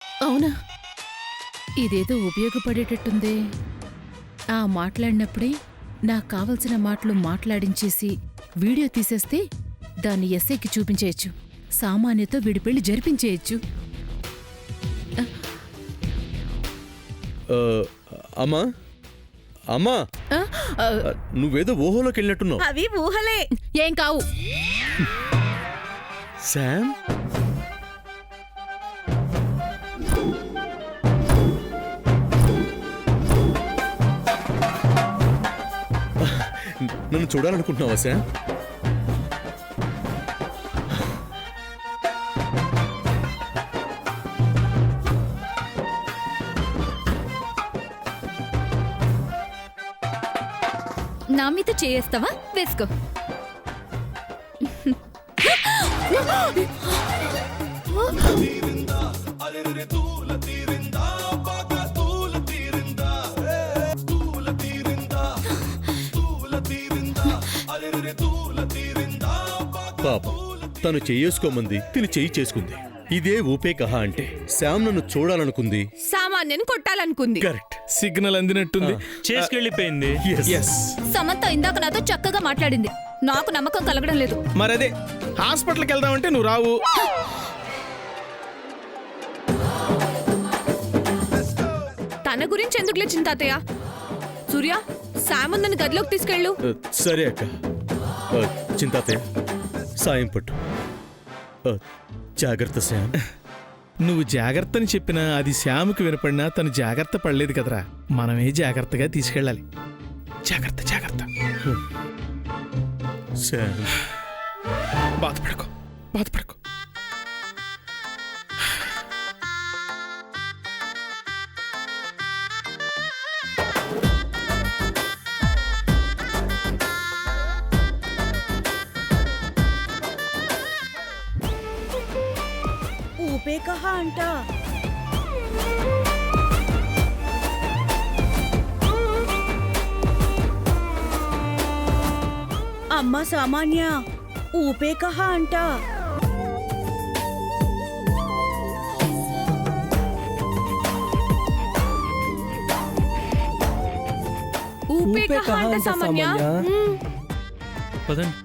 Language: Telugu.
అవునా? ఇదేదో ఉపయోగపడేటట్టుందే. ఆ మాట్లాడినప్పుడే నాకు కావలసిన మాటలు మాట్లాడించేసి వీడియో తీసేస్తే దాన్ని ఎస్ఐకి చూపించేయచ్చు. సామాన్యతో వీడి పెళ్లి జరిపించేయచ్చు. అమ్మా అమ్మా, నువ్వేదో ఊహలోకి వెళ్ళినట్టున్నావు. అవి ఊహలే. ఏం కావు. శామ్, నన్ను చూడాలనుకుంటున్నావా శామ్? నా మీద చేస్తావా? వేసుకో. పాప, తను చేసుకోమంది, తిని చెయ్యి చేసుకుంది. ఇదే ఊపే కహా అంటే. శామ్ నన్ను చూడాలనుకుంది, సామాన్యను కొట్టాలనుకుంది. కరెక్ట్. సిగ్నల్ అందినట్టుంది. చేసుకెళ్ళిపోయింది. ఎస్. సమంత ఇందాక నాతో చక్కగా మాట్లాడింది. నాకు నమ్మకం కలగడం లేదు. మరదే హాస్పిటల్కి వెళ్దామంటే నువ్వు రావు. తన గురించి ఎందుకులే చింతాతయ్య. సూర్య, సాముందని గదిలోకి తీసుకెళ్ళు. సరే అక్క. చింతాతయ్య, సాయం పట్టు. జాగ్రత్త శామ్. నువ్వు జాగ్రత్తని చెప్పినా అది శ్యాముకి వినపడినా తను జాగ్రత్త పడలేదు కదరా. మనమే జాగ్రత్తగా తీసుకెళ్ళాలి. జాగ్రత్త జాగ్రత్త. శామ్, బాధపడకు బాధపడకు. ఊపే కహా అంట. అమ్మ సామాన్య, ఊపే కహా అంట. ఊపే కహా అంట సామాన్య. పదండి.